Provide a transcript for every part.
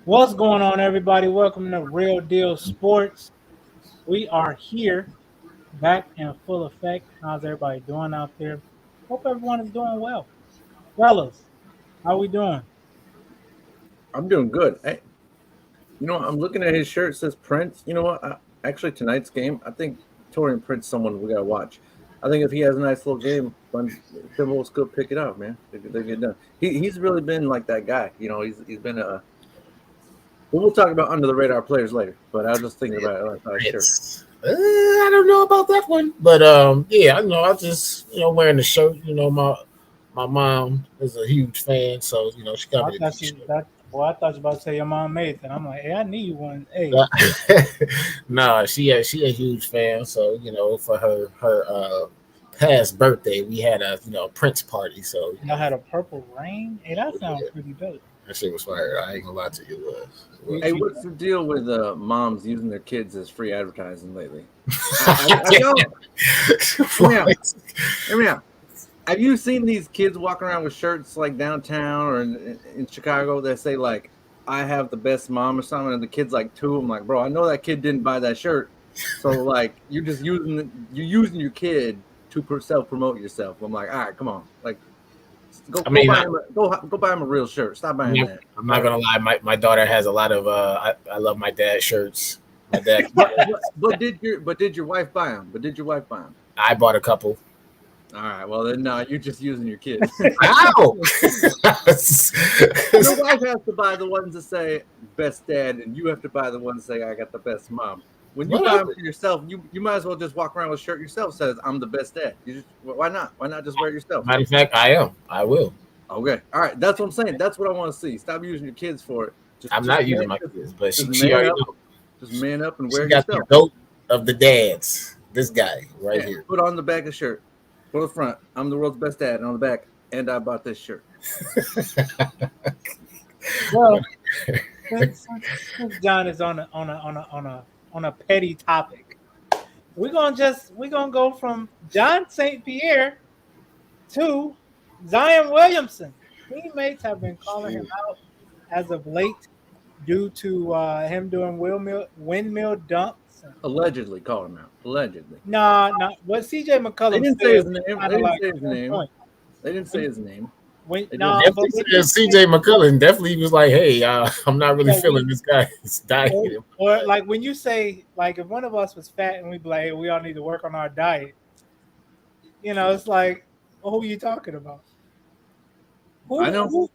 What's going on, everybody? Welcome to Real Deal Sports. We are here, back in full effect. How's everybody doing out there? Hope everyone is doing well. Fellas, how we doing? I'm doing good. Hey, I'm looking at his shirt. It says Prince. You know what? Actually, tonight's game, I think Torian Prince, someone we gotta watch. I think if he has a nice little game, Timberwolves could pick it up, man. They get done. He's really been like that guy. He's been a. We'll talk about under the radar players later. But I was just thinking about it. Shirt. I don't know about that one, but yeah, I know. I just wearing the shirt. My mom is a huge fan, so she got me. I thought you were about to say your mom made it. I'm like, hey, I need one. Hey, no, she a huge fan. So for her past birthday, we had a Prince party. So y'all had a Purple Rain. Hey, that sounds pretty dope. That shit was fire. I ain't gonna lie to you. It was. Hey, what's the deal with moms using their kids as free advertising lately? I don't. Hear me out. Have you seen these kids walking around with shirts like downtown or in Chicago that say like, "I have the best mom" or something, and the kid's like 2? I'm like, bro, I know that kid didn't buy that shirt, so like you're just using your kid to self promote yourself. I'm like, all right, come on, like. Go buy him a real shirt. Stop buying that. I'm not gonna lie. My daughter has a lot of I love my dad shirts. My dad. but did your wife buy them? I bought a couple. All right. Well then, no, you're just using your kids. How? Your wife has to buy the ones that say "best dad," and you have to buy the ones that say "I got the best mom." When you buy them for yourself, you might as well just walk around with a shirt yourself that says "I'm the best dad." Why not? Why not just wear it yourself? Matter of fact, I am. I will. Okay. All right. That's what I'm saying. That's what I want to see. Stop using your kids for it. I'm not using my kids, but she already knows. Just man up and wear it yourself. Got the goat of the dads. This guy right here. Put on the back of the shirt. Put on the front. I'm the world's best dad. And on the back, and I bought this shirt. Well, since John is on a petty topic, we're gonna go from John St. Pierre to Zion Williamson. Teammates have been calling him out as of late due to him doing windmill dumps. Allegedly call him out. Allegedly. Nah. What CJ McCollum They didn't say his name. CJ McCollum definitely was like, "Hey, I'm not really feeling this guy's diet." Or like when you say, like, if one of us was fat and we'd be like, hey, we all need to work on our diet. It's like, who are you talking about? I know.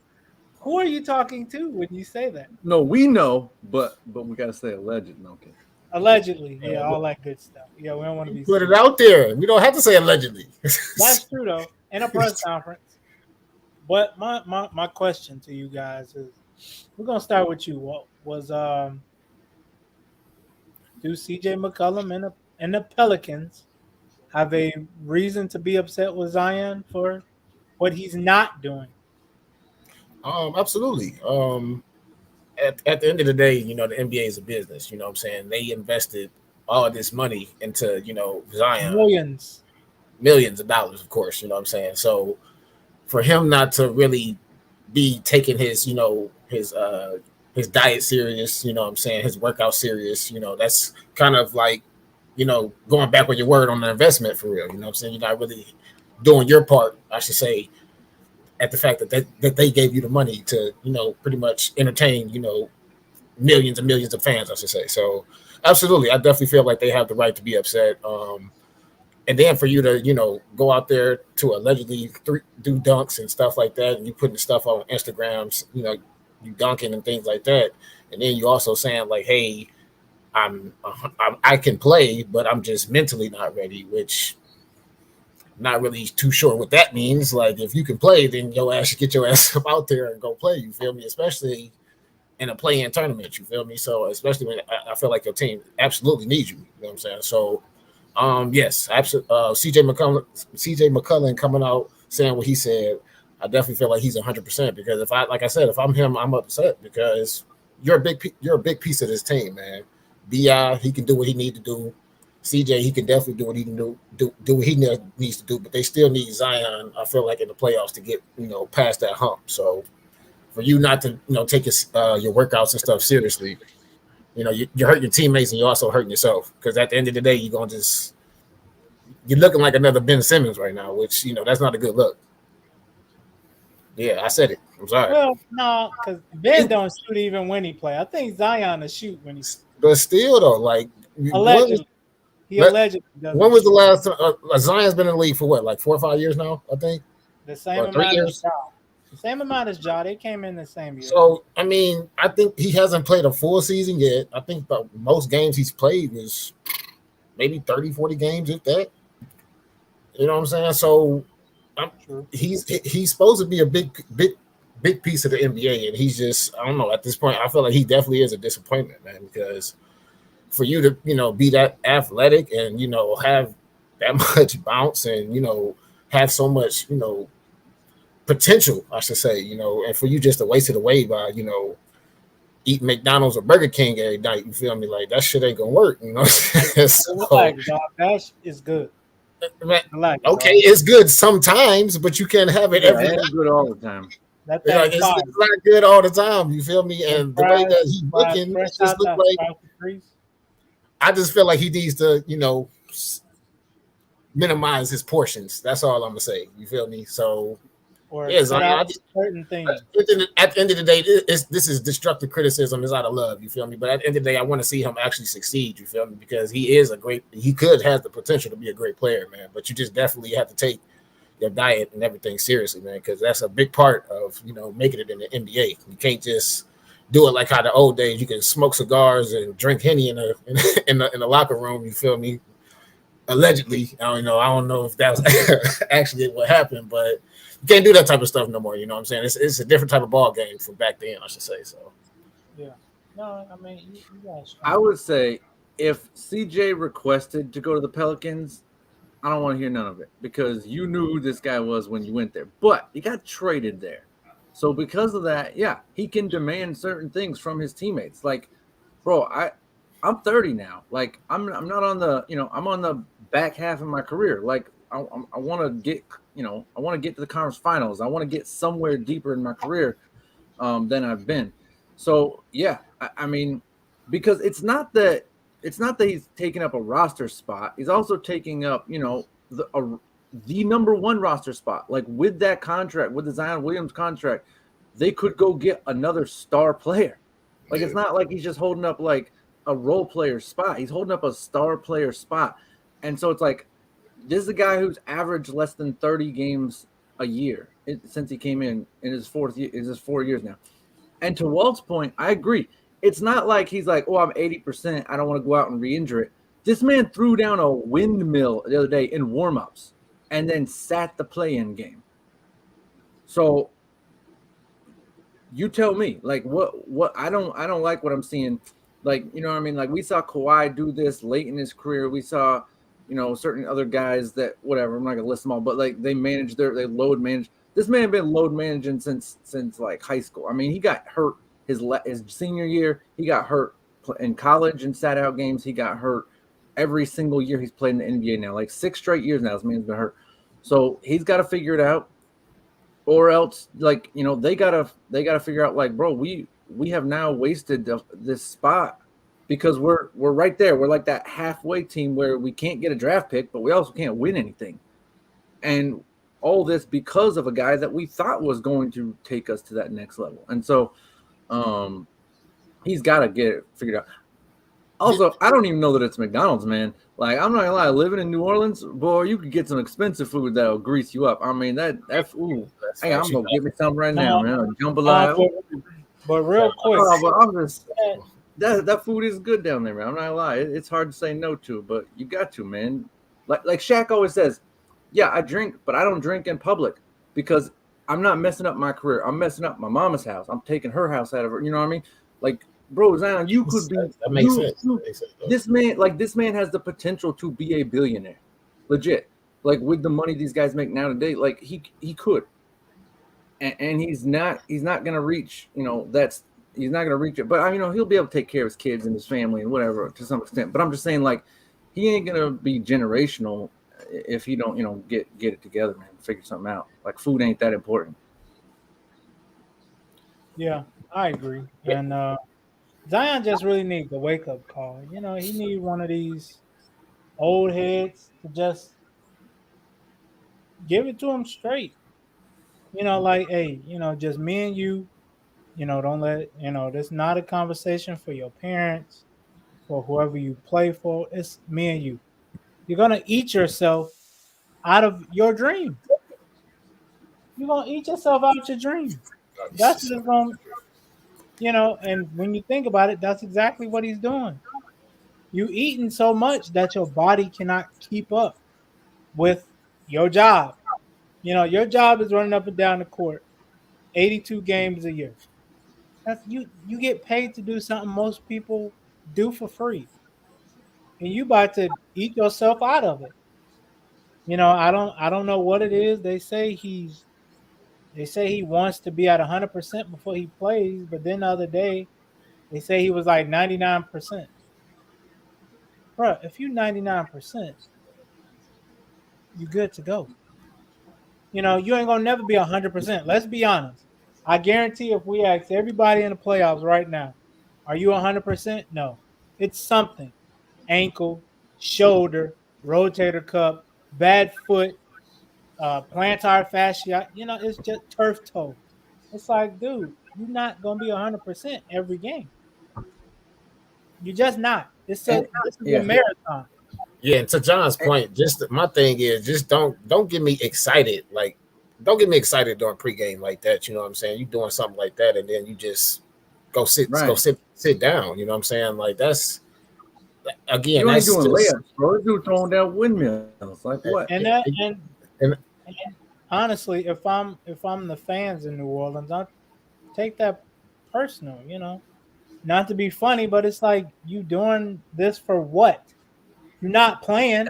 Who are you talking to when you say that? No, we know, but we gotta say alleged. No, okay. Allegedly, yeah, all that good stuff. Yeah, we don't want to be put it out there. We don't have to say allegedly. That's true though. In a press conference. But my question to you guys is, we're gonna start with you. What was do CJ McCollum and the Pelicans have a reason to be upset with Zion for what he's not doing? Absolutely. At the end of the day, the NBA is a business. You know what I'm saying? They invested all this money into, Zion. Millions of dollars, of course. You know what I'm saying? So for him not to really be taking his diet serious, you know what I'm saying, his workout serious, that's kind of like, going back on your word on the investment for real. You know what I'm saying? You're not really doing your part, I should say, at the fact that they gave you the money to, pretty much entertain, millions and millions of fans, I should say. So absolutely, I definitely feel like they have the right to be upset. And then for you to, go out there to allegedly do dunks and stuff like that, and you putting stuff on Instagrams, you dunking and things like that. And then you also saying like, hey, I can play, but I'm just mentally not ready, which not really too sure what that means. Like, if you can play, then get your ass up out there and go play. You feel me? Especially in a play-in tournament. You feel me? So especially when I feel like your team absolutely needs you. You know what I'm saying? So yes, absolutely. CJ McCollum coming out saying what he said. I definitely feel like he's 100% because like I said, if I'm him, I'm upset because you're a big piece of this team, man. Bi, he can do what he need to do. CJ, he can definitely do what he can do what he needs to do, but they still need Zion. I feel like in the playoffs to get past that hump. So for you not to take your workouts and stuff seriously, you hurt your teammates and you're also hurting yourself because at the end of the day, you're looking like another Ben Simmons right now, which that's not a good look. Yeah, I said it. I'm sorry. Well, no, because Ben don't shoot even when he play. I think Zion will shoot when he's. But still, though, like allegedly, allegedly doesn't. When was the last time Zion's been in the league for what, like 4 or 5 years now? I think the same amount as Ja. The same amount as Ja. They came in the same year. So I mean, I think he hasn't played a full season yet. I think the most games he's played was maybe 30, 40 games, if that. You know what I'm saying? So he's supposed to be a big piece of the NBA, and he's just, I don't know, at this point I feel like he definitely is a disappointment, man, because for you to be that athletic and have that much bounce and have so much potential, I should say, and for you just to waste it away by eating McDonald's or Burger King every night, you feel me? Like that shit ain't gonna work, So, that is good. Okay, it's good sometimes, but you can't have it every day. Good all the time. It's not good all the time. You feel me? And the way that he's looking, just look like. I just feel like he needs to, minimize his portions. That's all I'm gonna say. You feel me? So. Certain things. At the end of the day, this is destructive criticism is out of love. You feel me? But at the end of the day, I want to see him actually succeed. You feel me? Because he has the potential to be a great player, man. But you just definitely have to take your diet and everything seriously, man, because that's a big part of making it in the NBA. You can't just do it like how the old days you can smoke cigars and drink Henny in the locker room. You feel me? Allegedly, I don't know if that was actually what happened, but. You can't do that type of stuff no more. You know what I'm saying? It's a different type of ball game from back then, I should say. So, yeah. No, I mean, you guys. I would say if CJ requested to go to the Pelicans, I don't want to hear none of it because you knew who this guy was when you went there. But he got traded there. So because of that, yeah, he can demand certain things from his teammates. Like, bro, I'm 30 now. Like, I'm not on the, I'm on the back half of my career. Like, I want to get, I want to get to the conference finals. I want to get somewhere deeper in my career than I've been. So yeah, I mean, because it's not that he's taking up a roster spot. He's also taking up, the number one roster spot. Like with that contract, with the Zion Williams contract, they could go get another star player. Like it's not like he's just holding up like a role player spot. He's holding up a star player spot, and so it's like. This is a guy who's averaged less than 30 games a year since he came in his 4 years now. And to Walt's point, I agree. It's not like he's like, oh, I'm 80%. I don't want to go out and re-injure it. This man threw down a windmill the other day in warm-ups and then sat the play-in game. So you tell me, like, what I don't like what I'm seeing. Like, you know what I mean? Like we saw Kawhi do this late in his career. We saw certain other guys that whatever, I'm not gonna list them all, but like they load manage. This man been load managing since like high school. I mean, he got hurt his senior year. He got hurt in college and sat out games. He got hurt every single year he's played in the NBA now, like 6 straight years now. This man's been hurt, so he's got to figure it out, or else like they gotta figure out like, bro, we have now wasted this spot. Because we're right there. We're like that halfway team where we can't get a draft pick, but we also can't win anything. And all this because of a guy that we thought was going to take us to that next level. And so he's got to get it figured out. Also, I don't even know that it's McDonald's, man. Like, I'm not going to lie. Living in New Orleans, boy, you could get some expensive food that will grease you up. I mean, that's ooh. Hey, I'm going to get me something right now, man. Jambalaya. But real quick. But I'm just... That food is good down there, man. I'm not gonna lie. It's hard to say no to, but you got to, man. Like Shaq always says, yeah, I drink, but I don't drink in public because I'm not messing up my career. I'm messing up my mama's house. I'm taking her house out of her. You know what I mean? Like, bro, Zion, you could be. That makes sense. This man has the potential to be a billionaire, legit. Like with the money these guys make now today, like he could, and he's not gonna reach. He's not gonna reach it. But he'll be able to take care of his kids and his family and whatever to some extent. But I'm just saying, like, he ain't gonna be generational if he don't get it together, man. Figure something out. Like food ain't that important. Yeah, I agree. And Zion just really needs a wake up call. He needs one of these old heads to just give it to him straight. Like, hey, just me and you. Don't let this not a conversation for your parents, for whoever you play for. It's me and you. You're gonna eat yourself out of your dream. You're gonna eat yourself out your dream. That's just going. And when you think about it, that's exactly what he's doing. You eating so much that your body cannot keep up with your job. Your job is running up and down the court, 82 games a year. That's you get paid to do something most people do for free. And you about to eat yourself out of it. I don't know what it is. They say he wants to be at 100% before he plays, but then the other day they say he was like 99%. Bro, if you 99%, you good to go. You ain't gonna never be 100%. Let's be honest. I guarantee if we ask everybody in the playoffs right now, are you 100%? No. It's something. Ankle, shoulder, rotator cuff, bad foot, plantar fascia. It's just turf toe. It's like, dude, you're not going to be 100% every game. You're just not. This is a marathon. Yeah, and to John's point, my thing is just don't get me excited. Like, don't get me excited during pregame like that. You know what I'm saying? You doing something like that, and then you just go sit down. You know what I'm saying? Like that's again. You ain't that's doing just, layups, bro. This dude throwing down windmills. Like what? And honestly, if I'm the fans in New Orleans, I take that personal. Not to be funny, but it's like you doing this for what? You're not playing.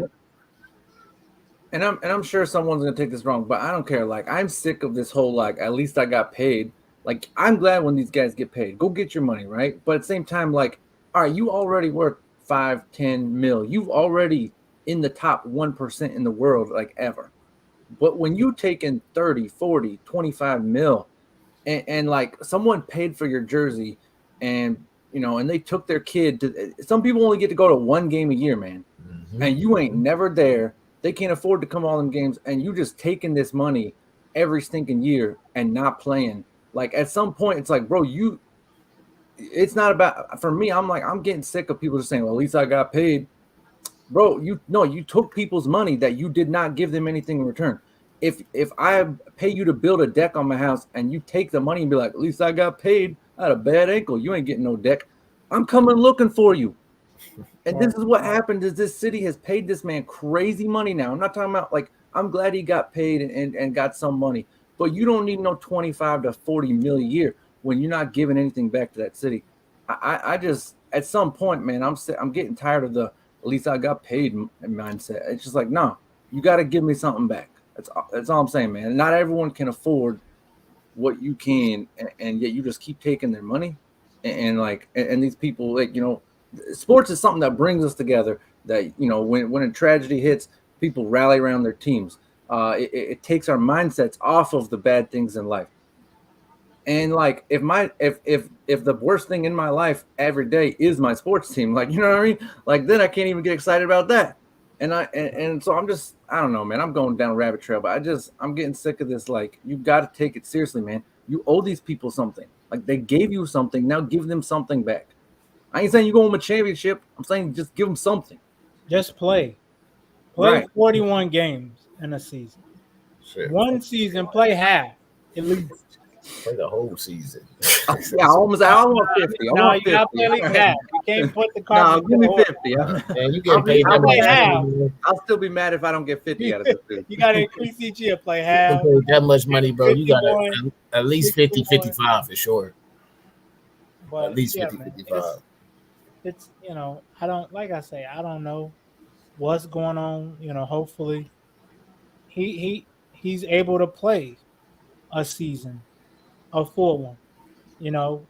And I'm sure someone's gonna take this wrong, but I don't care. Like, I'm sick of this whole like, at least I got paid. Like, I'm glad when these guys get paid. Go get your money, right? But at the same time, like, all right, you already worth 5-10 mil. You've already in the top 1% in the world, like ever. But when you take in 30, 40, 25 mil, and like someone paid for your jersey, and and they took their kid to. Some people only get to go to one game a year, man, and you ain't never there. They can't afford to come all them games, and you just taking this money every stinking year and not playing. Like at some point, it's like, bro, it's not about. For me, I'm getting sick of people just saying, well, at least I got paid, bro. You took people's money that you did not give them anything in return. If I pay you to build a deck on my house and you take the money and be like, at least I got paid. I had a bad ankle. You ain't getting no deck. I'm coming looking for you. And this is what happened is this city has paid this man crazy money now. I'm not talking about like, I'm glad he got paid and got some money, but you don't need no 25 to 40 million a year when you're not giving anything back to that city. I just, at some point, man, I'm getting tired of the, at least I got paid mindset. It's just like, no, you got to give me something back. That's all I'm saying, man. Not everyone can afford what you can, and yet you just keep taking their money. And these people, like, sports is something that brings us together. That when a tragedy hits, people rally around their teams. It takes our mindsets off of the bad things in life. And like if the worst thing in my life every day is my sports team, like what I mean, like then I can't even get excited about that. And so I'm just, I don't know, man. I'm going down a rabbit trail, but I'm getting sick of this. Like, you got to take it seriously, man. You owe these people something. Like, they gave you something. Now give them something back. I ain't saying you go win a championship. I'm saying just give them something. Just play. Play 41 games in a season. Shit. One season, play half at least. Play the whole season. Yeah, I want 50. No, you got to play like half. You can't put the card. No, give me 50. Man, you get paid that much. I'll still be mad if I don't get 50 out of this. You got to increase each year. Play half. That much money, bro. You got to at least 50, 55 for sure. But At least yeah, 50, man, 55. it's I don't like I say I don't know what's going on. Hopefully he's able to play a season, a full one.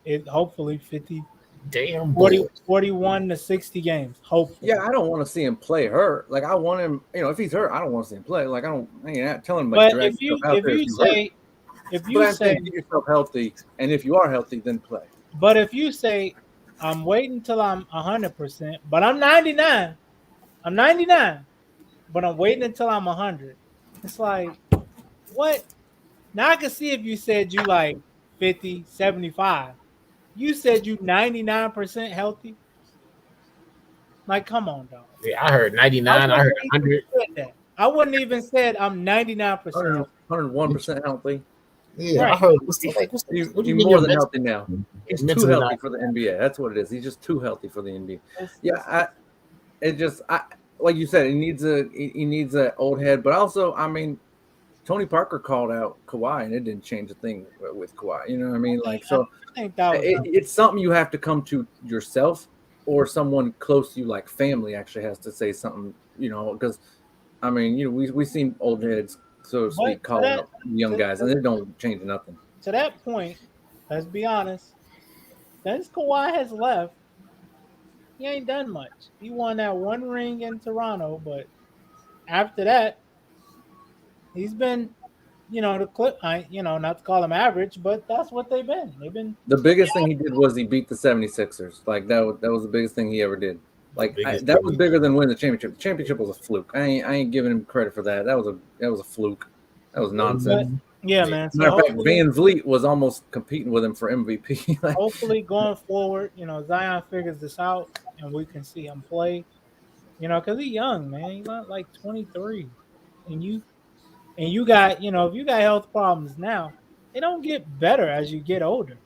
It hopefully 50, Damn 40, boy. 41 to 60 games. Hopefully. Yeah, I don't want to see him play hurt. Like I want him, if he's hurt, I don't want to see him play. Like I ain't not telling him like But drag yourself out there if you hurt. if But you I'm say saying get yourself healthy, and if you are healthy, then play. but if you say I'm waiting till I'm 100%, but I'm 99. I'm 99, but I'm waiting until I'm 100. It's like what? Now I can see if you said you like 50, 75. You said you 99% healthy. Like, come on, dog. Yeah, I heard 99. I heard 100. I wouldn't even said I'm 99% healthy. 101% healthy. Yeah, Right. I heard. What do you He's mean more you're than mentally- healthy now. He's too mentally healthy not- for the NBA. That's what it is. He's just too healthy for the NBA. It's- Like you said, he needs a old head. But also, I mean, Tony Parker called out Kawhi, and it didn't change a thing with Kawhi. You know what I mean? Like, so I think that was it's something you have to come to yourself, or someone close to you, like family, actually has to say something. Because I mean, we've seen old heads, so to speak, call out young guys, and they don't change nothing. to that point. Let's be honest. Since Kawhi has left, he ain't done much. He won that one ring in Toronto, but after that, he's been, the clip. Not to call him average, but that's what they've been. They've been. The biggest thing he did was he beat the 76ers. Like that was the biggest thing he ever did. Like that was bigger than winning the championship. The championship was a fluke. I ain't giving him credit for that. That was a fluke. That was nonsense. Yeah, man. So Matter of fact, Van Vliet was almost competing with him for MVP. Hopefully, going forward, Zion figures this out, and we can see him play. Because he's young, man. He's not like 23, and you got, if you got health problems now, they don't get better as you get older.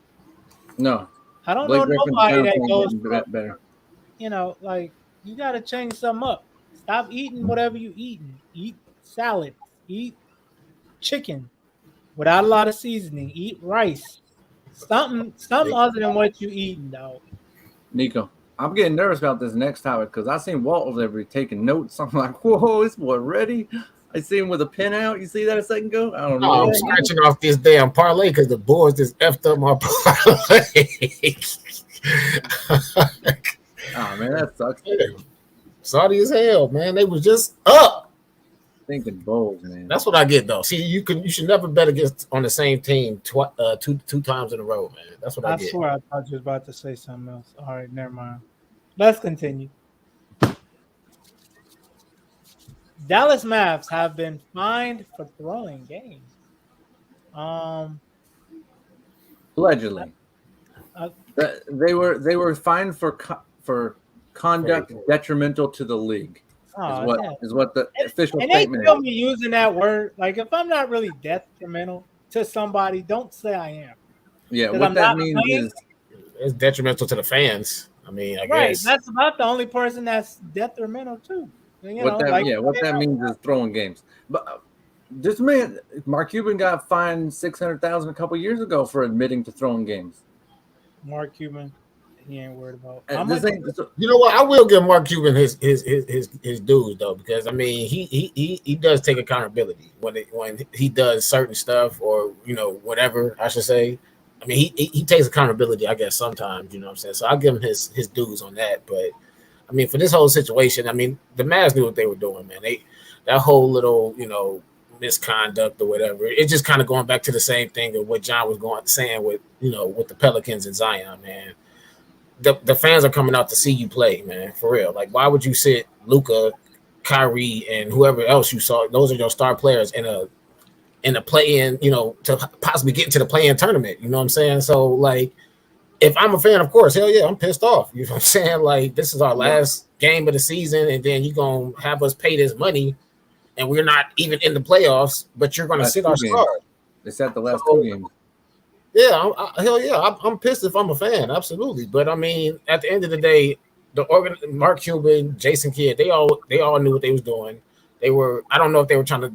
No, I don't Blake know Griffin's nobody that getting goes better. like you got to change something up. Stop eating whatever you eating. Eat salad. Eat chicken without a lot of seasoning. Eat rice. Something other than what you eating, though. Nico, I'm getting nervous about this next topic because I seen Walt over there be taking notes. I'm like, whoa, this boy ready. I see him with a pen out. You see that a second ago? I don't know. No, I'm scratching off this damn parlay because the boys just effed up my parlay. Oh man, that sucks. Sorry as hell, man. They was just up. Thinking Bulls, man. That's what I get though. See, you should never bet against on the same team two times in a row, man. That's what I get. swear I thought you was about to say something else. All right, never mind. Let's continue. Dallas Mavs have been fined for throwing games. Allegedly, Uh, they were fined for conduct detrimental to the league. Is what the official and they statement feel is. me using that word. Like if I'm not really detrimental to somebody, don't say I am. Yeah, 'Cause what I'm that not means playing. is It's detrimental to the fans. I mean, I Right. guess. That's about the only person that's detrimental too. what that means is throwing games. But this man, Mark Cuban, got fined $600,000 a couple years ago for admitting to throwing games. Mark Cuban, he ain't worried about. And How this much- ain't- You know what? I will give Mark Cuban his dues though, because I mean he does take accountability when he does certain stuff or whatever I should say. I mean he takes accountability, I guess sometimes, you know what I'm saying. So I'll give him his dues on that. But I mean for this whole situation, I mean the Mavs knew what they were doing, man. That whole little misconduct or whatever. It's just kind of going back to the same thing of what John was saying with with the Pelicans and Zion, man. The fans are coming out to see you play, man, for real. Like, why would you sit Luka, Kyrie, and whoever else you saw? Those are your star players in a play-in, to possibly get into the play-in tournament. You know what I'm saying? So, like, if I'm a fan, of course, hell yeah, I'm pissed off. You know what I'm saying? Like, this is our last game of the season, and then you're gonna have us pay this money, and we're not even in the playoffs, but you're gonna sit our star. They said the last two games. Yeah, hell yeah, I'm pissed if I'm a fan, absolutely. But I mean, at the end of the day, Mark Cuban, Jason Kidd, they all knew what they was doing. They were, I don't know if they were trying to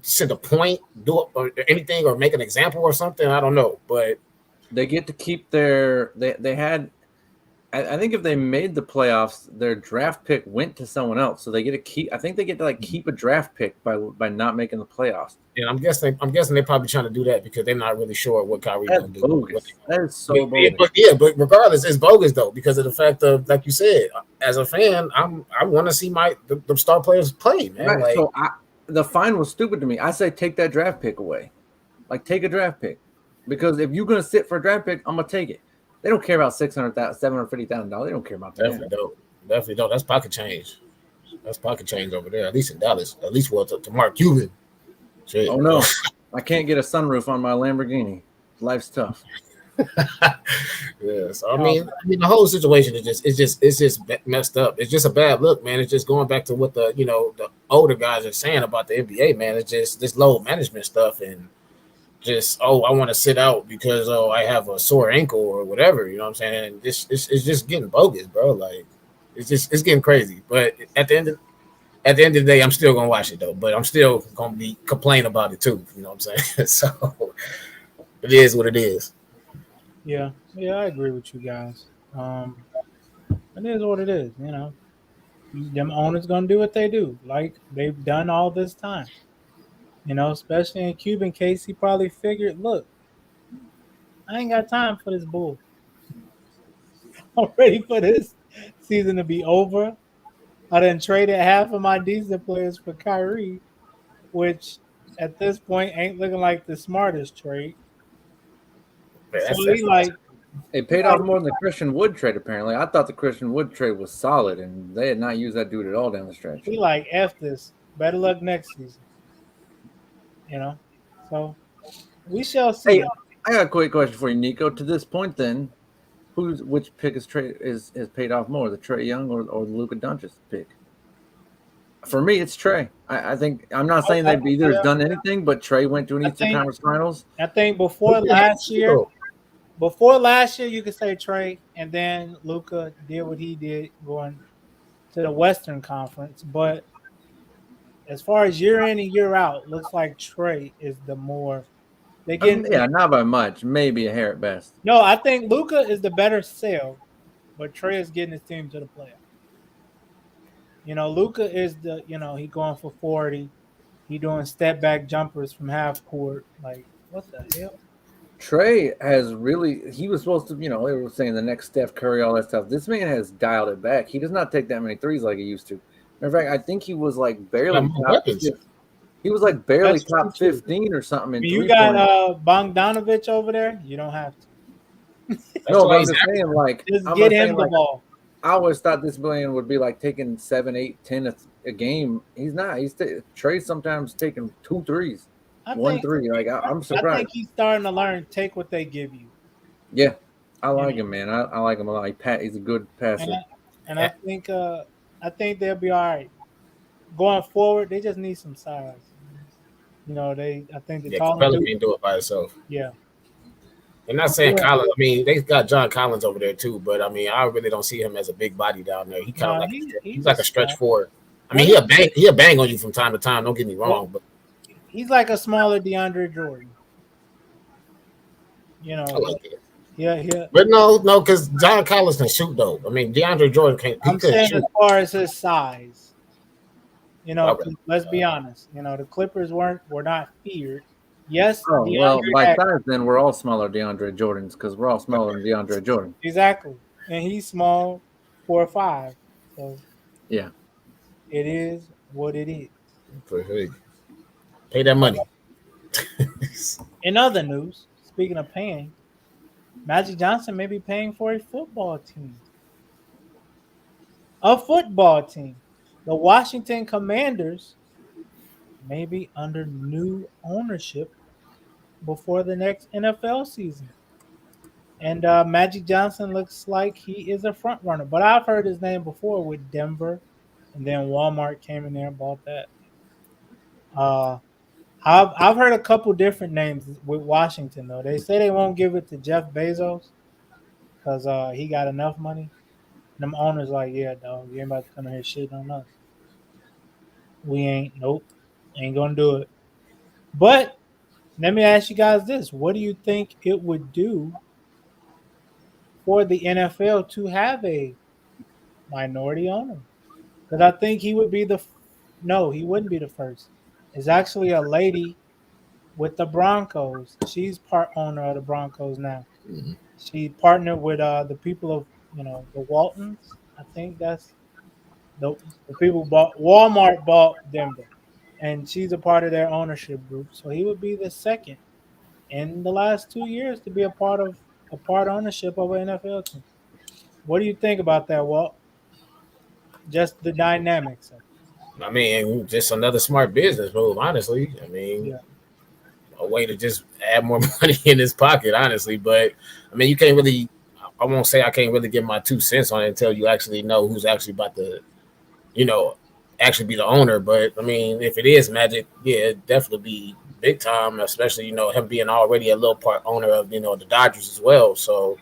send a point, do it or anything, or make an example or something. I don't know, but They get to keep their they had. I think if they made the playoffs, their draft pick went to someone else, so they get to keep. I think they get to like keep a draft pick by not making the playoffs. And I'm guessing they're probably trying to do that because they're not really sure what Kyrie's That's gonna do. bogus. That is so bogus. But regardless, it's bogus though because of the fact of, like you said, as a fan, I want to see the star players play, man. Right. Like, So the fine was stupid to me. I say take that draft pick away, like take a draft pick, because if you're gonna sit for a draft pick, I'm gonna take it. They don't care about $750,000. They don't care about that. Definitely don't. That's pocket change. That's pocket change over there. At least in Dallas. At least to Mark Cuban. Shit. Oh no, I can't get a sunroof on my Lamborghini. Life's tough. Yes, I mean the whole situation is just messed up. It's just a bad look, man. It's just going back to what the older guys are saying about the NBA, man. It's just this load management stuff and just I want to sit out because I have a sore ankle or whatever. You know what I'm saying? And it's just getting bogus, bro. Like it's getting crazy. But at the end of the day, I'm still gonna watch it though. But I'm still gonna be complaining about it too. You know what I'm saying? So it is what it is. Yeah, I agree with you guys. It is what it is. Them owners gonna do what they do, like they've done all this time. Especially in Cuban case, he probably figured, look, I ain't got time for this bull. I'm ready for this season to be over. I done traded half of my decent players for Kyrie, which at this point ain't looking like the smartest trade. It paid off more than the Christian Wood trade, apparently. I thought the Christian Wood trade was solid, and they had not used that dude at all down the stretch. He like, F this. Better luck next season. So we shall see. Hey, I got a quick question for you, Nico. To this point, then, which pick is paid off more, the Trae Young or the Luka Doncic pick? For me, it's Trae. I think I'm not saying they've either done anything, but Trae went to an Eastern Conference Finals. I think before last year, you could say Trae, and then Luka did what he did going to the Western Conference. But as far as year in and year out, looks like Trae is the more. Not by much, maybe a hair at best. No, I think Luka is the better sell, but Trae is getting his team to the playoffs. Luka is he going for 40. He doing step back jumpers from half court. Like, what the hell? Trae has he was supposed to, they were saying the next Steph Curry, all that stuff. This man has dialed it back. He does not take that many threes like he used to. Matter of fact, I think he was like barely top 15. He was like barely top 15 or something. You got Bogdanovich over there. You don't have to. No, but I'm just saying, like, just get him the ball. I always thought this man would be like taking 7, 8, 10 a game. He's not. Trae sometimes taking 2 threes, 1 3. Like I'm surprised. I think he's starting to learn. Take what they give you. Yeah, I like him, man. I like him a lot. He's a good passer. And I think they'll be all right. Going forward, they just need some size. I think the Capella can do it by itself. Yeah. I'm not saying Collins. I mean, they got John Collins over there too, but I mean, I really don't see him as a big body down there. He kind of he's like a stretch forward. I mean, he'll bang on you from time to time. Don't get me wrong, but he's like a smaller DeAndre Jordan. I like it. Yeah. But no, because John Collins can shoot though. I mean, DeAndre Jordan can't. I'm saying shoot. As far as his size. Let's be honest. The Clippers were not feared. Yes. Oh, well, by size, then we're all smaller DeAndre Jordans because we're all smaller than DeAndre Jordan. Exactly, and he's small 4'5". So yeah, it is what it is. Pay that money. In other news, speaking of paying, Magic Johnson may be paying for a football team. The Washington Commanders may be under new ownership before the next NFL season. And Magic Johnson looks like he is a front runner. But I've heard his name before with Denver, and then Walmart came in there and bought that. I've heard a couple different names with Washington, though. They say they won't give it to Jeff Bezos because he got enough money. Them owners like, yeah, dog, you ain't about to come in here shitting on us. We ain't gonna do it. But let me ask you guys this: what do you think it would do for the NFL to have a minority owner. Because I think he would be no, he wouldn't be the first. It's actually a lady with the Broncos. She's part owner of the Broncos now. Mhm. She partnered with the people of the Waltons. I think that's the people Walmart bought Denver, and she's a part of their ownership group. So he would be the second in the last 2 years to be a part ownership of an NFL team. What do you think about that, Walt? Just the dynamics of it. I mean, just another smart business move, honestly. I mean, Yeah. a way to just add more money in his pocket, honestly. But I mean, you can't really. I won't say I can't really give my 2 cents on it until you actually know who's actually about to, actually be the owner. But I mean, if it is Magic, yeah, it'd definitely be big time, especially him being already a little part owner of the Dodgers as well. So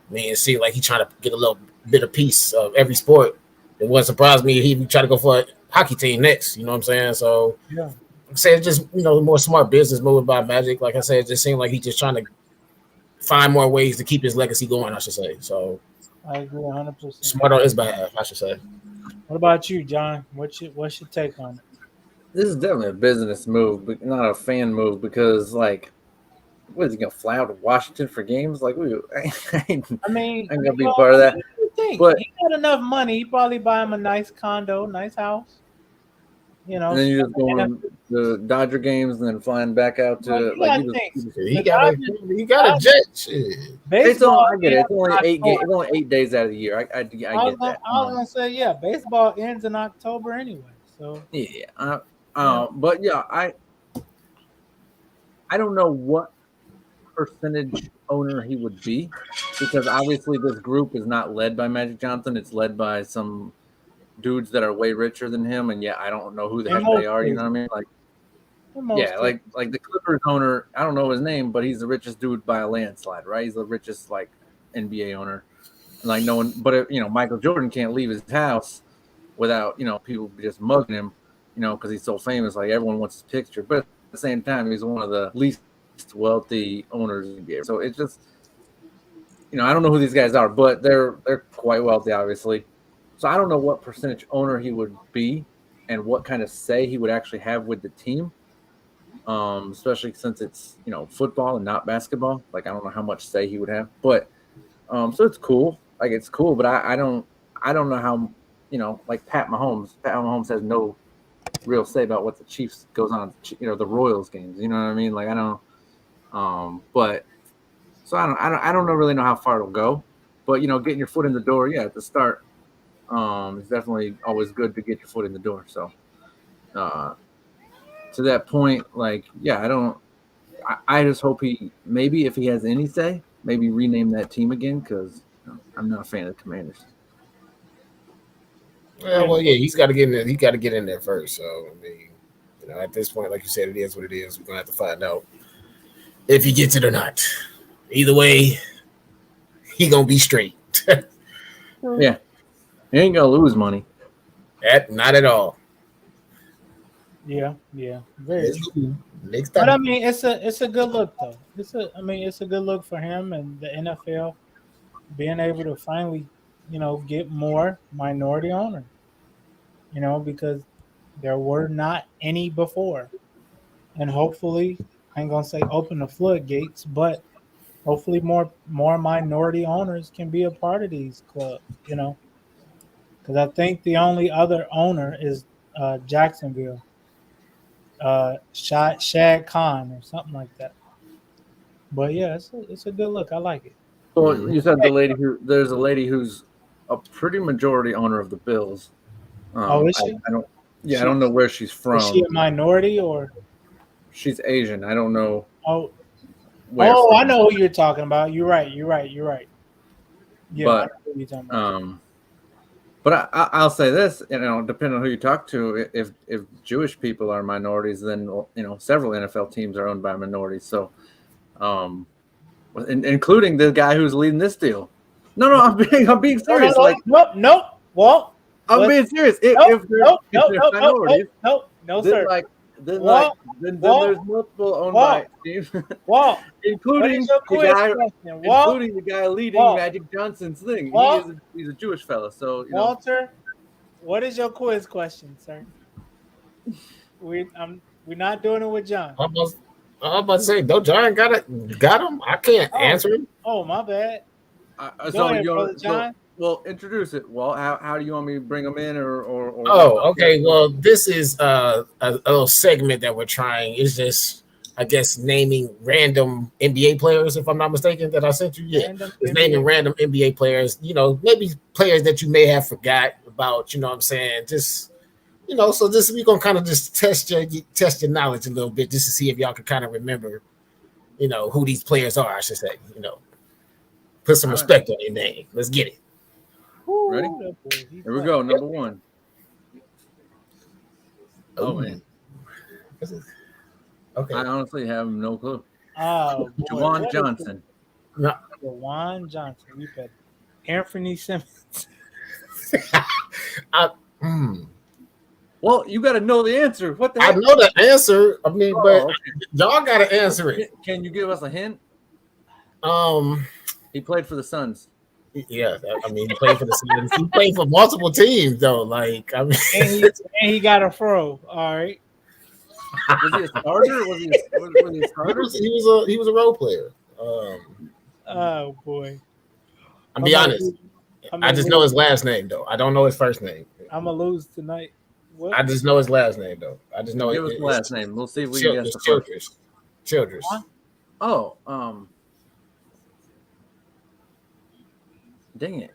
I mean, it seems like he's trying to get a little bit of piece of every sport. It wouldn't surprise me if he would try to go for a hockey team next. You know what I'm saying? So Yeah. like I said, it's just more smart business move by Magic. Like I said, it just seemed like he's just trying to find more ways to keep his legacy going, I should say. So I agree 100%. smart on his behalf, I should say. What about you, John? What's your take on it? This is definitely a business move, but not a fan move because, like, what is he gonna fly out to Washington for games? Like, I mean, I'm gonna be part of that. What do you think? But- He got enough money. He probably buy him a nice condo, nice house. And then you just going to the Dodger games and then flying back out to Well, like you gotta think. He got a jet. Shit. It's Baseball, only, I get it. It's only October. it's only 8 days out of the year. I get that. I was gonna say, yeah, baseball ends in October anyway. So Yeah. But yeah, I don't know what percentage owner he would be because obviously this group is not led by Magic Johnson. It's led by some dudes that are way richer than him, and I don't know who the heck they are. You know what I mean? Like, like the Clippers owner. I don't know his name, but he's the richest dude by a landslide, right? He's the richest like NBA owner. Like no one, but Michael Jordan can't leave his house without people just mugging him, because he's so famous. Like everyone wants his picture, but at the same time, he's one of the least wealthy owners in the NBA. So it's just, I don't know who these guys are, but they're quite wealthy, obviously. So I don't know what percentage owner he would be and what kind of say he would actually have with the team, especially since it's football and not basketball. Like I don't know how much say he would have, but so it's cool. Like it's cool, but I don't know how like Pat Mahomes has no real say about what the Chiefs goes on, the Royals games. You know what I mean? Like I don't. But so I don't really know how far it'll go, but getting your foot in the door, at the start, it's definitely always good to get your foot in the door. So, to that point, like I just hope maybe if he has any say, maybe rename that team again because I'm not a fan of the Commanders. Well, yeah, he's got to get in there. He got to get in there first. So, I mean, at this point, like you said, it is what it is. We're gonna have to find out if he gets it or not. Either way, he gonna be straight. Yeah, he ain't gonna lose money. Not at all. yeah, very true. Next time. But I mean, it's a good look though. It's a good look for him and the NFL being able to finally, get more minority owners. Because there were not any before, and hopefully, I ain't gonna say open the floodgates, but hopefully more minority owners can be a part of these clubs. Because I think the only other owner is Jacksonville. Shad Khan or something like that. But yeah, it's a good look. I like it. Well, you said there's a lady who's a pretty majority owner of the Bills. Is she? I don't know where she's from. Is she a minority or? She's Asian. I don't know. Oh, where I know who you're talking about. You're right. Yeah, but I know who you're talking about. But I'll say this, depending on who you talk to, if Jewish people are minorities, then several NFL teams are owned by minorities. So, including the guy who's leading this deal. No, I'm being serious. Nope. Well, I'm being serious. If they're minorities, no, sir. Then, Walt, then Walt, there's multiple owned Walt. by teams, Walt, what including is your the quiz guy, question? Walt, including the guy leading Walt, Magic Johnson's thing. Walt, He's a Jewish fella, so you know. Walter, what is your quiz question, sir? We're not doing it with John. I'm about to say, don't John got him? I can't answer him. Oh, my bad. So Go ahead, you Brother John. well, introduce it. Well, how do you want me to bring them in, or Oh, okay. Well, this is a little segment that we're trying. It's just, I guess, naming random NBA players, if I'm not mistaken, that I sent you. Yeah, it's naming random NBA players. You know, maybe players that you may have forgot about. You know what I'm saying? Just, you know, so this we're gonna kind of just test your knowledge a little bit, just to see if y'all can kind of remember, you know, who these players are. I should say, you know, put some respect on your name. Let's get it. Ready? Here we go. Number one. Oh man. Okay. I honestly have no clue. Oh, Juwan Johnson. No. Juwan Johnson. We bet Anthony Simmons. Well, you got to know the answer. What the heck? I know the answer. I mean, but okay. y'all got to answer it. Can you give us a hint? He played for the Suns. Yeah, I mean, he played for the Suns. He played for multiple teams, though. Like, I mean, and he got a fro. All right. Was he a starter? Was he a starter? He was a role player. Oh boy. I'm be honest. I just know his last name though. I don't know his first name. I'm gonna lose tonight. What? I just know his last name though. I just know his last name. We'll see if we can guess the Childress. Childress. Oh, dang it.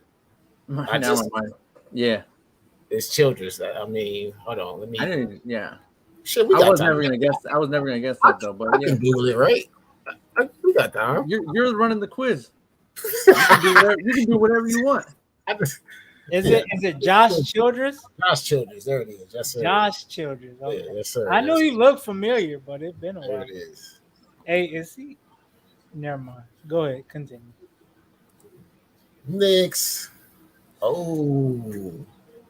Yeah. It's Childress. I mean, hold on. Let me. I didn't. Yeah. Shit, I was never gonna guess. I was never gonna guess that though. But I can Google it, right? We got time. You're running the quiz. You can do whatever you want. Is it Josh Childress? Josh Childress. There it is. Yes, sir. Josh Childress. Okay. Yeah, yes, sir. I knew he looked familiar, but it's been a while. There it is. Hey, is he? Never mind. Go ahead. Continue. Next. Oh,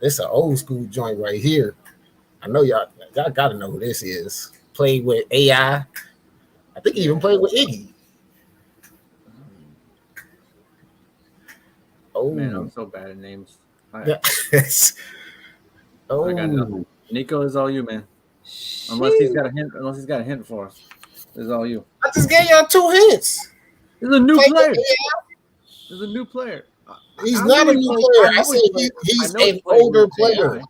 it's an old school joint right here. I know y'all got to know who this is. Played with AI. I think he even played with Iggy. Oh man, I'm so bad at names. Oh, I got nothing. Nico, is all you, man. Unless he's got a hint for us, this is all you. I just gave y'all 2 hints. He's a new player. He's a new player. He's not a new player. I said he's an older player.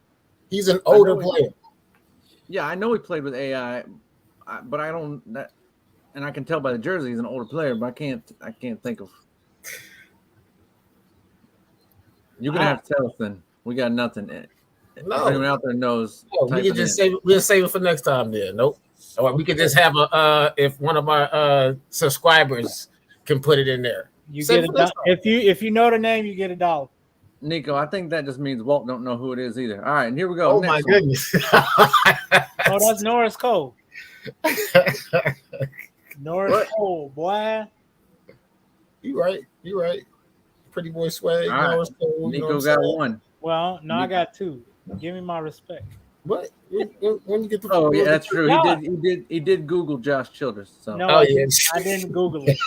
He's an older player. Yeah, I know he played with AI, but I don't. And I can tell by the jersey he's an older player, but I can't think of. You're gonna have to tell us then. We got nothing. If anyone out there knows, we can just we'll save it for next time. Then nope. Or we could just have if one of our subscribers can put it in there. You get if you know the name, you get $1. Nico, I think that just means Walt don't know who it is either. All right, and here we go. Oh my goodness. Oh, that's Norris Cole. Norris Cole, boy. You right. Pretty boy swag. Right. Norris Cole, Nico got one. Well, no, I got 2. Give me my respect. What? When you get the yeah, that's true. He did Google Josh Childress. So. No, I didn't Google it.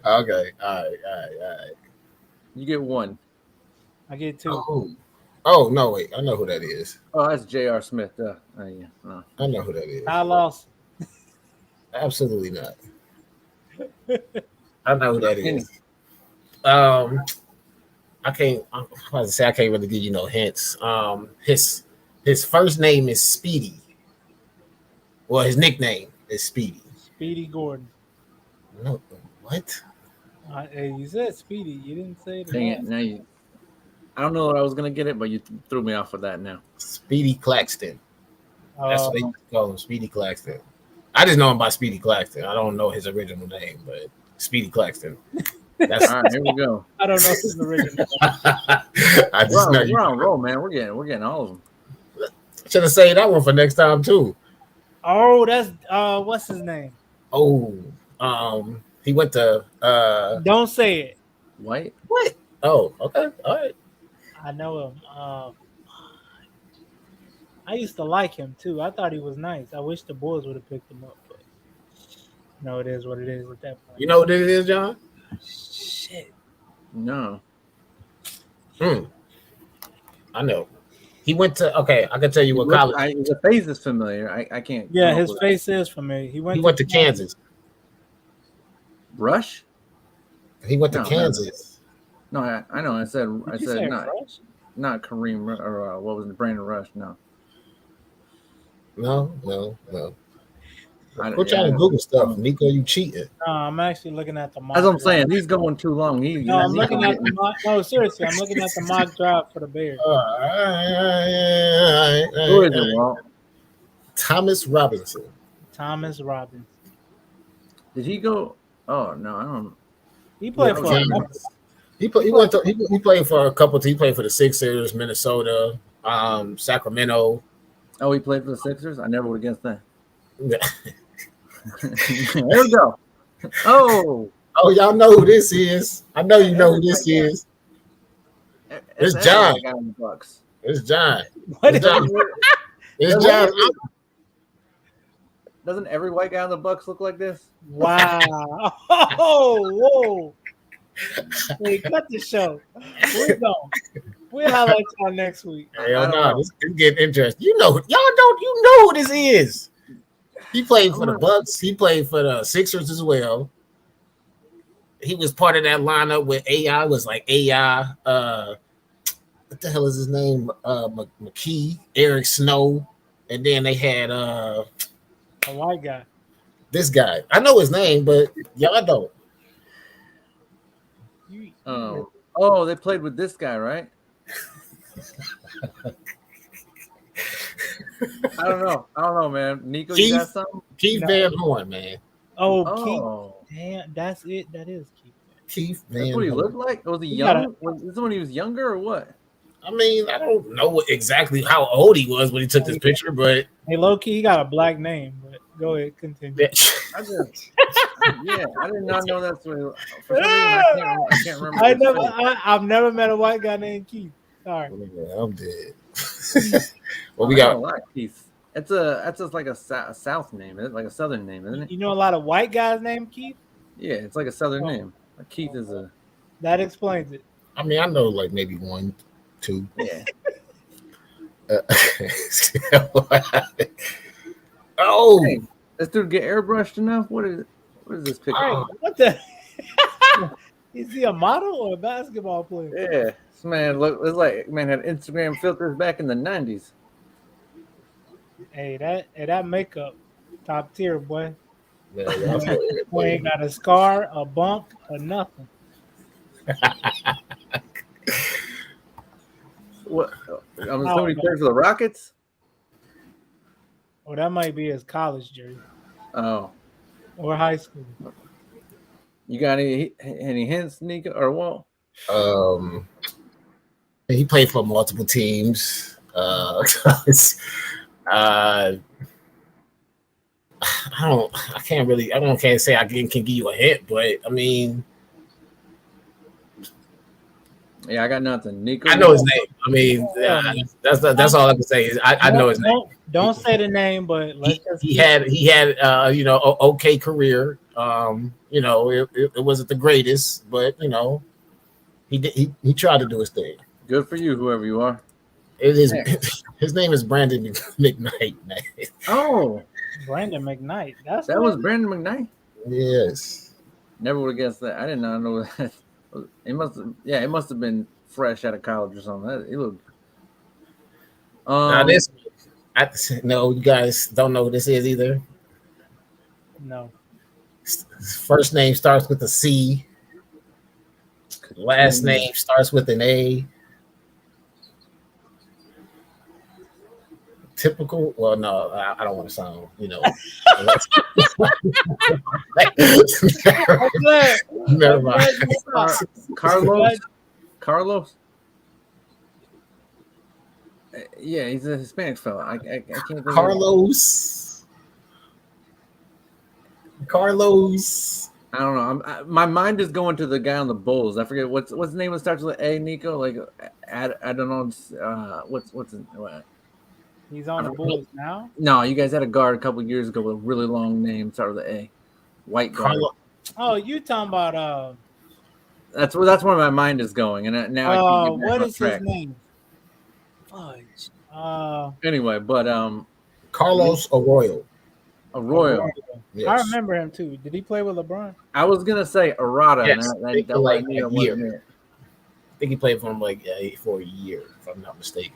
Okay. All right. You get 1. I get 2. Oh no, wait. I know who that is. Oh, that's J.R. Smith. Yeah. I know who that is. I lost. Absolutely not. I know who that is. I can't really give you no hints. His first name is Speedy. Well, his nickname is Speedy. Speedy Gordon. No, what? You said Speedy. You didn't say it. Dang it! Now I don't know that I was gonna get it, but you threw me off with that now. Speedy Claxton. That's what they call him, Speedy Claxton. I just know him by Speedy Claxton. I don't know his original name, but Speedy Claxton. That's all right. Here we go. I don't know his original. I just know we're on roll, man. We're getting all of them. Should have saved that one for next time too. Oh, that's what's his name? Oh, he went to Don't say it. White. What? Oh, okay, all right. I know him. I used to like him too. I thought he was nice. I wish the Bulls would have picked him up, but no, it is what it is at that point. You know what it is, John? Shit. No. I know. He went to I can tell you what college. The face is familiar. I can't. Yeah, his face is familiar. He went to Kansas. Rush? He went to Kansas. No, I know. I said not Rush? not Kareem or what was it, Brandon Rush? No. No. Quit trying to Google stuff, Nico. You cheating? No, I'm actually looking at the mock. That's what I'm saying. He's going too long. I'm looking at the mock. No, seriously, I'm looking at the mock draft for the Bears. Who is it, Walt? Thomas Robinson. Thomas Robinson. Did he go? Oh no, I don't. He played for. He played for a couple. He played for the Sixers, Minnesota, Sacramento. Oh, he played for the Sixers. I never would have guessed that. There we go. Oh, y'all know who this is. I know you know who this is. It's John. It's John. It's John. It's John. Doesn't every white guy on the Bucks look like this? Wow. Oh, whoa. Hey, cut the show. We're going. We'll highlight y'all next week. Hell no, this is getting interesting. You know who this is. He played for the Bucks. He played for the Sixers as well. He was part of that lineup with AI. Was like AI. What the hell is his name? McKee, Eric Snow, and then they had a white guy. This guy. I know his name, but y'all don't. Oh, they played with this guy, right? I don't know, man. Nico, you got something? Keith Van Horn, man. Oh, Keith. Damn, that's it. That is Keith. Keith Van That's what he looked like? Was he young? Was this when he was younger or what? I mean, I don't know exactly how old he was when he took this picture, but hey, low key, he got a black name. But go ahead, continue. I did not know that's what. For some reason, I can't remember. I've never met a white guy named Keith. Sorry, I'm dead. Well, we got Keith. That's just like a South name, isn't it? Like a Southern name, isn't it? You know a lot of white guys named Keith. Yeah, it's like a Southern name. Like Keith is a. That explains it. I mean, I know like maybe 1, 2. Yeah. Oh, hey, this dude get airbrushed enough? What is this picture? Right, what the? Is he a model or a basketball player? Yeah, this man it's like had Instagram filters back in the 90s. Hey, that makeup, top tier, boy. Yeah, Boy ain't got a scar, a bump, or nothing. What? Somebody played for the Rockets? Oh, that might be his college jersey. Oh. Or high school. You got any hints, Nico or Walt? He played for multiple teams. Can't say I can give you a hint, but I mean, yeah, I got nothing. Nico, I know his name. I mean, that's all I can say is I know his name. Don't say the name, but he had okay career. It wasn't the greatest, but he tried to do his thing. Good for you, whoever you are. It is. His name is Brandon McKnight. Man. Oh, Brandon McKnight. That was Brandon McKnight. Yes. Never would have guessed that. I did not know that. It must have been fresh out of college or something. He looked. No, you guys don't know who this is either. No. First name starts with a C. Last name starts with an A. Typical. Well, no, I don't want to sound, Never mind. Carlos. Yeah, he's a Hispanic fella. I can't think Carlos. I don't know. My mind is going to the guy on the Bulls. I forget what's his name. That starts with A. Nico. Like I don't know. What's his, what? He's on the Bulls now. No, you guys had a guard a couple years ago with a really long name, started with A. White guard. Oh, you talking about That's where my mind is going, and now I can't get back what on is track. his name? Fudge. Anyway, but Carlos Arroyo. Arroyo. Yes. I remember him too. Did he play with LeBron? I was gonna say Arata. Yes, And I think that for like wasn't a year. it. I think he played for him for a year, if I'm not mistaken.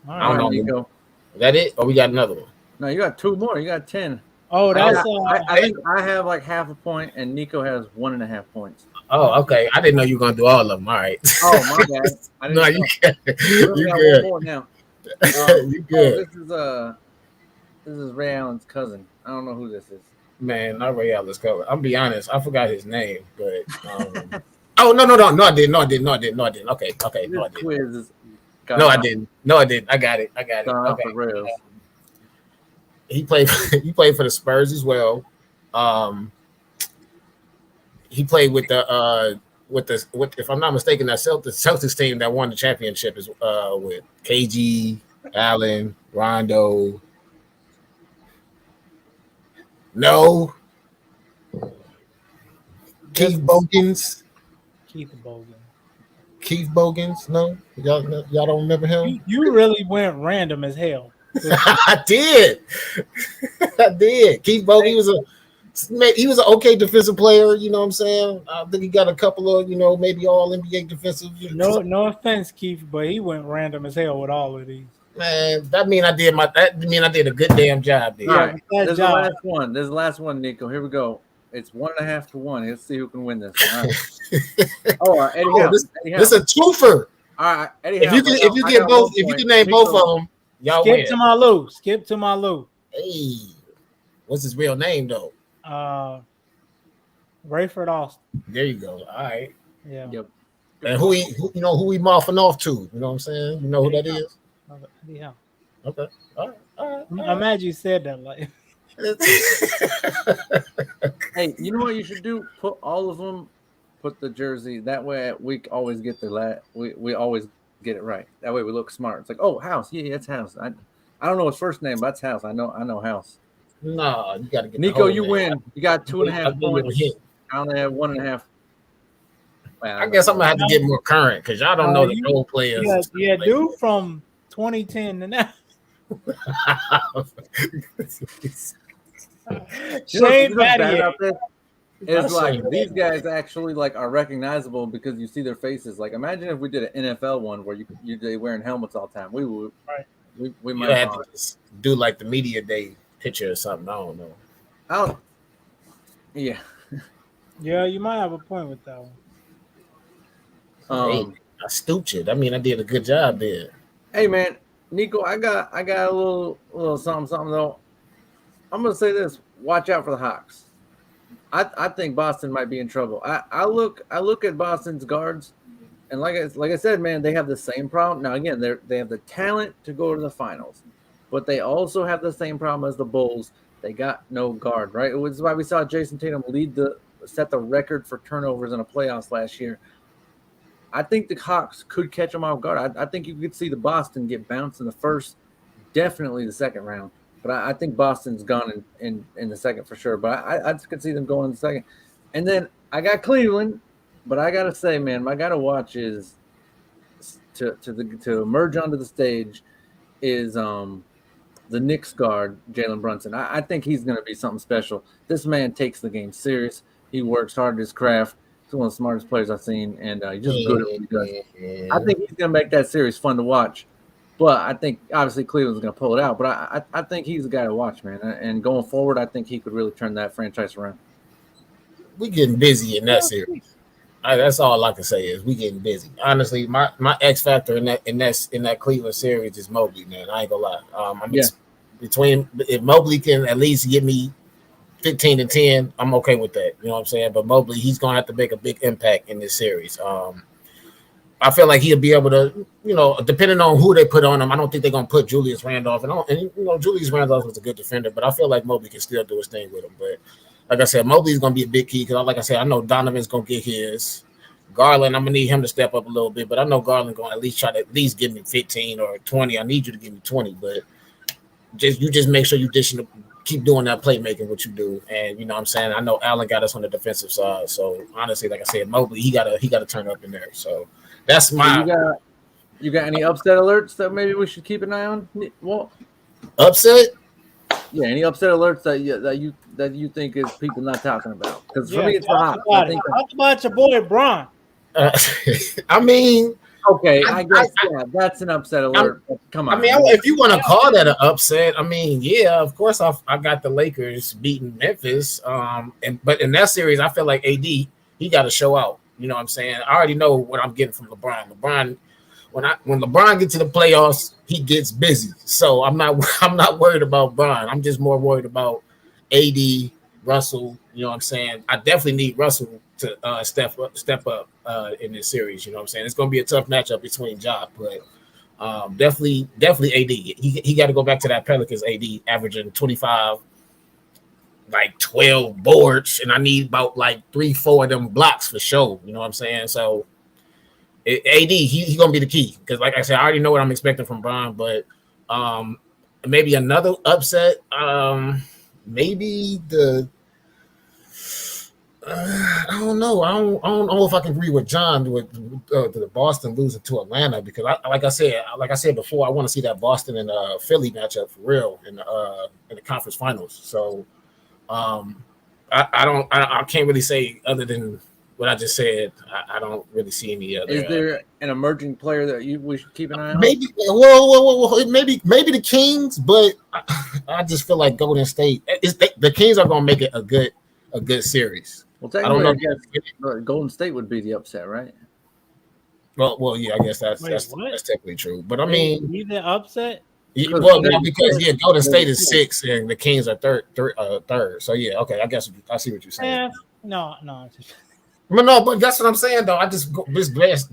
All I right. don't know. Nico. Is that it? Or we got another one? No, you got 2 more. You got 10. Oh, that's I think I have like half a point, and Nico has 1.5 points. Oh, okay. I didn't know you were gonna do all of them. All right. Oh, my bad. I didn't No, know. you good. We only You got good. one more now. You good. This is Ray Allen's cousin. I don't know who this is. Man, not Ray Allen's cover. I'll be honest, I forgot his name, but oh no, I didn't. Okay, no, I This didn't. quiz is No, I didn't. I got it. gone off Okay. the rails. He played for the Spurs as well. He played with if I'm not mistaken, that Celtics team that won the championship is with KG, Allen, Rondo. No. Keith Bogans. Keith Bogan. Keith Bogans. No, y'all don't remember him. You really went random as hell. I did. Keith Bogan was an okay defensive player. You know what I'm saying? I think he got a couple of maybe all NBA defensive. No offense, Keith, but he went random as hell with all of these. Man, that mean I did a good damn job there. All right, that this is the job. last one. This is the last one, Nico. Here we go. It's 1.5 to 1. Let's see who can win this. All right. Eddie House. This is a twofer. All right, Eddie If House. you get both, if you can name both of them, y'all Skip win. to my Lou. Skip to my Lou. Hey, what's his real name though? Rayford Austin. There you go. All right. Yeah. Yep. And who he mouthing off to? You know what I'm saying? You know who that is? Yeah. Okay. All right. I'm mad you said that. Like, Hey, you know what you should do? Put all of them. Put the jersey. That way we always get we always get it right. That way we look smart. It's like, oh, House. Yeah, it's House. I don't know his first name, but it's House. I know House. No, you got to get Nico, you win. You got 2.5 points. points. I only have 1.5. I guess I'm gonna have to get more current because y'all don't know the role players. yeah, dude from 2010 to now. Shane Battier. It's like these guys actually like are recognizable because you see their faces. Like imagine if we did an NFL one where they wearing helmets all the time. We would. Right. We You might have to just do like the media day picture or something. I don't know. Yeah. Yeah, you might have a point with that one. Hey, I stooped it. I mean, I did a good job there. Hey man, Nico, I got a little something though. I'm gonna say this: watch out for the Hawks. I think Boston might be in trouble. I look at Boston's guards, and like I said, man, they have the same problem. Now again, they have the talent to go to the finals, but they also have the same problem as the Bulls. They got no guard, right? It was why we saw Jason Tatum set the record for turnovers in the playoffs last year. I think the Hawks could catch them off guard. I think you could see the Boston get bounced in the first, definitely the second round. But I think Boston's gone in the second for sure. But I just could see them going in the second. And then I got Cleveland, but I gotta say, man, my gotta watch is to emerge onto the stage is the Knicks guard Jalen Brunson. I think he's gonna be something special. This man takes the game serious. He works hard at his craft. He's one of the smartest players I've seen, and he's just good at what he does. I think he's gonna make that series fun to watch. But I think obviously Cleveland's going to pull it out. But I think he's the guy to watch, man. And going forward, I think he could really turn that franchise around. We getting busy in that series. That's all I can say is we getting busy. Honestly, my X factor in that Cleveland series is Mobley, man. I ain't gonna lie. Between if Mobley can at least give me 15 to 10, I'm okay with that. You know what I'm saying? But Mobley, he's gonna have to make a big impact in this series. I feel like he'll be able to, depending on who they put on him. I don't think they're gonna put Julius Randolph, and Julius Randolph was a good defender, but I feel like Mobley can still do his thing with him. But like I said, Mobley's gonna be a big key because, like I said, I know Donovan's gonna get his. Garland, I'm gonna need him to step up a little bit, but I know Garland gonna at least try to at least give me 15 or 20. I need you to give me 20, but just make sure you keep doing that playmaking what you do. And you know what I'm saying? I know Allen got us on the defensive side. So honestly, like I said, Mobley, he gotta turn up in there. So that's my you got any upset alerts that maybe we should keep an eye on? Well, upset. Yeah, any upset alerts that you think is people not talking about? Because for me, it's not. Talk about your boy Bron. I mean, okay, I guess that's an upset alert. Come on. I mean, if you want to call that an upset, I mean, yeah, of course, I got the Lakers beating Memphis. But in that series, I feel like AD he got to show out. You know what I'm saying? I already know what I'm getting from LeBron. When LeBron gets to the playoffs, he gets busy. So I'm not worried about Bron. I'm just more worried about AD, Russell. You know what I'm saying? I definitely need Russell to step up in this series. You know what I'm saying? It's going to be a tough matchup between Ja, but definitely AD. He got to go back to that Pelicans AD averaging 25, like 12 boards, and I need about like 3-4 of them blocks for sure. You know what I'm saying? So AD, he's gonna be the key because, like I said, I already know what I'm expecting from Bron, but maybe another upset. Maybe the I don't know. I don't know if I can agree with John with the Boston losing to Atlanta because, like I said before, I want to see that Boston and Philly matchup for real in the conference finals. So I can't really say other than what I just said. I don't really see any other. Is there an emerging player that we should keep an eye on? Maybe. Well, maybe the Kings, but I just feel like Golden State. The Kings are going to make it a good series. Well, I don't know. Golden State would be the upset, right? Well, yeah, I guess that's technically true. But I mean, be the upset. Because Golden State is 6 and the Kings are third. So yeah, okay, I guess I see what you're saying. No. But that's what I'm saying though. I just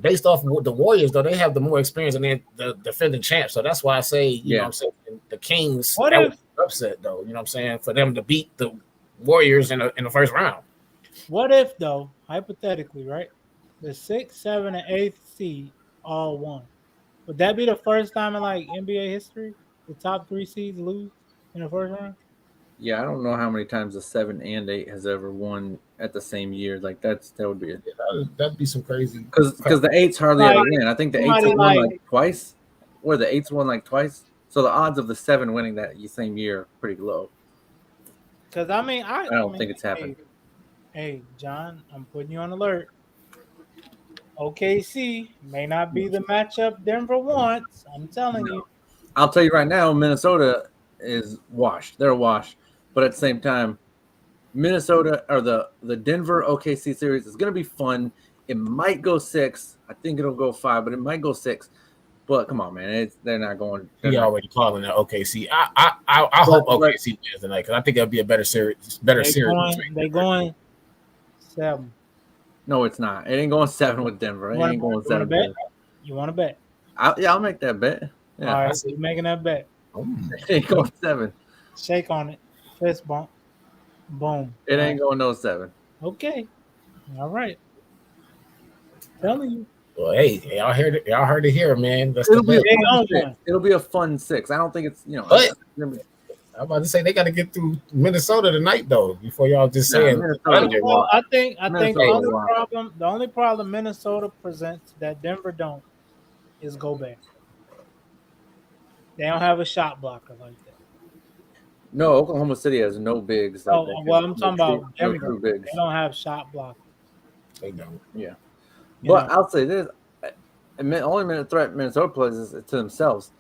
based off of the Warriors though, they have the more experience and they're the defending champs. So that's why I say, you know what I'm saying, the Kings upset though. You know what I'm saying, for them to beat the Warriors in the first round. What if though, hypothetically, right? The 6th, 7th, and 8th seed all won. Would that be the first time in like NBA history the top 3 seeds lose in the first round? Yeah, I don't know how many times the 7 and 8 has ever won at the same year. Like that would be that'd be some crazy. Because the 8s hardly ever win. I think the 8s won like twice. Or the 8s won like twice. So the odds of the 7 winning that same year are pretty low. Because I mean, I don't think it's happened. Hey, John, I'm putting you on alert. OKC may not be the matchup Denver wants. I'm telling you. I'll tell you right now, Minnesota is washed. They're washed. But at the same time, Minnesota or the Denver OKC series is going to be fun. It might go 6. I think it'll go 5, but it might go 6. But come on, man, they're not going. You're already calling it OKC. I hope OKC wins tonight because I think it'll be a better series. They're going 7. No, it's not. It ain't going 7 with Denver. It ain't going 7. You want to bet? I'll make that bet. Yeah. All right, so you're making that bet. It ain't going 7. Shake on it. Fist bump. Boom. It ain't going no 7. Okay. All right. Telling you. Well, hey, y'all heard it here, man. It'll be a fun 6. I don't think it's But I'm about to say they got to get through Minnesota tonight though before y'all just saying. Well, I think the only problem Minnesota presents that Denver don't is Gobert. They don't have a shot blocker like that. No, Oklahoma City has no bigs. I'm talking about Denver. They don't have shot blockers. They don't. Yeah. But I'll say this: only minute threat Minnesota plays is to themselves.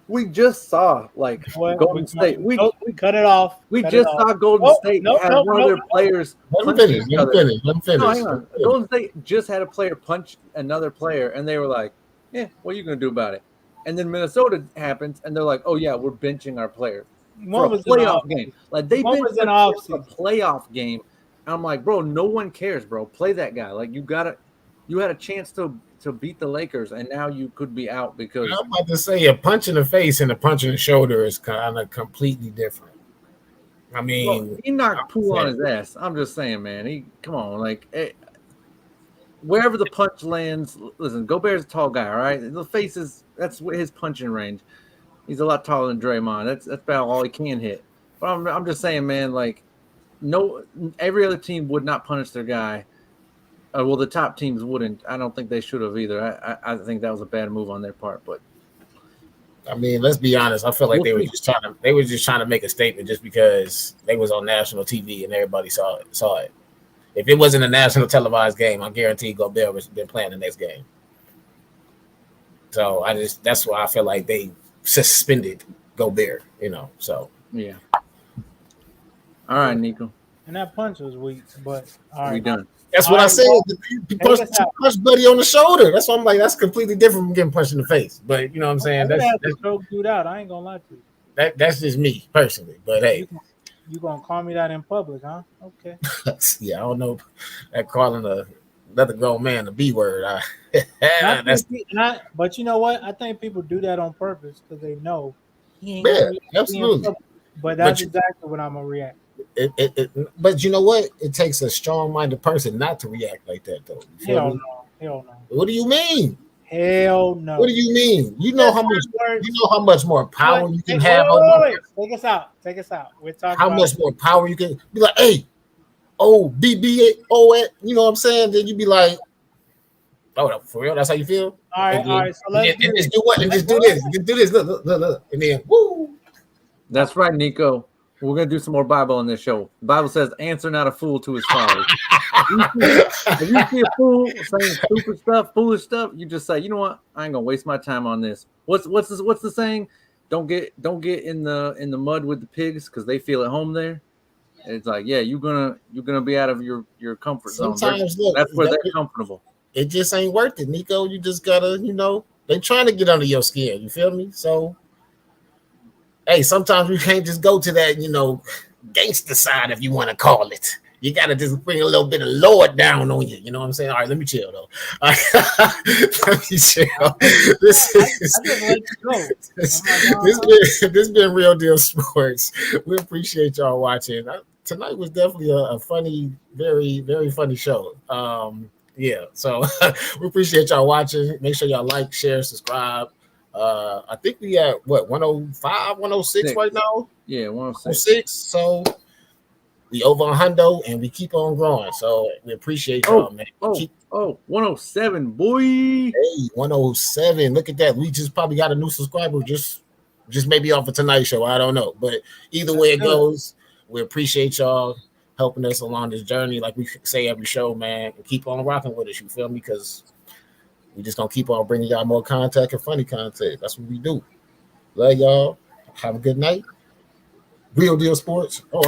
We just saw Golden State. We cut it off. We just saw Golden State have one of their players. Let them finish. No, hang on. Golden State just had a player punch another player, and they were like, "Yeah, what are you going to do about it?" And then Minnesota happens, and they're like, "Oh yeah, we're benching our player for a playoff game." Like they benched a playoff game. And I'm like, bro, no one cares, bro. Play that guy. Like you had a chance to beat the Lakers, and now you could be out because I'm about to say a punch in the face and a punch in the shoulder is kind of completely different. I mean, he knocked Poole on his ass. I'm just saying, man. Come on, wherever the punch lands. Listen, Gobert's a tall guy, all right. The face that's his punching range. He's a lot taller than Draymond. That's about all he can hit. But I'm just saying, man. Like, no, every other team would not punish their guy. Well, the top teams wouldn't. I don't think they should have either. I think that was a bad move on their part. But I mean, let's be honest. I feel like they were just trying to make a statement just because they was on national TV and everybody saw it. If it wasn't a national televised game, I guarantee Gobert was been playing the next game. So that's why I feel like they suspended Gobert. So yeah. All right, Nico. And that punch was weak, but all right. We done. That's what I said. He punched Buddy on the shoulder. That's why I'm like, that's completely different from getting punched in the face. But you know what I'm saying? That's choke dude out. I ain't gonna lie to you. That's just me personally. But hey, you gonna call me that in public, huh? Okay. Yeah, I don't know. That calling another grown man the B word. But you know what? I think people do that on purpose because they know he ain't. Yeah, absolutely. But that's exactly what I'm gonna react. But you know what? It takes a strong-minded person not to react like that, though. Hell no. What do you mean? Hell no. What do you mean? You know how much more power you can have. Wait. Take us out. We're talking how much more power you can be like, hey, BBO, you know what I'm saying? Then you be like, oh, for real? That's how you feel? All right. So let's just do what? And just do this. Just do this. Look. And then, woo. That's right, Nico. We're going to do some more Bible on this show. The Bible says, answer not a fool to his father. If you see a fool saying stupid stuff, foolish stuff, you just say, you know what? I ain't going to waste my time on this. What's the saying? Don't get in the mud with the pigs because they feel at home there. And it's like, yeah, you're gonna be out of your comfort zone. Sometimes that's where they're comfortable. It just ain't worth it, Nico. You just gotta, they trying to get under your skin. You feel me? So hey, sometimes we can't just go to that, gangster side, if you want to call it. You got to just bring a little bit of Lord down on you. You know what I'm saying? All right, let me chill, though. Let me chill. This been Real Deal Sports. We appreciate y'all watching. Tonight was definitely a funny, very, very funny show. Yeah, so we appreciate y'all watching. Make sure y'all like, share, subscribe. I think we at 105, 106 right now. Yeah, 106. So we over 100 and we keep on growing. So we appreciate y'all, man. 107, boy. Hey, 107. Look at that. We just probably got a new subscriber just maybe off of Tonight Show. I don't know. But either way it goes, we appreciate y'all helping us along this journey. Like we say every show, man. And keep on rocking with us. You feel me? Because we just gonna keep on bringing y'all more content and funny content. That's what we do. Love y'all. Have a good night. Real Deal Sports. Oh, I'm sorry.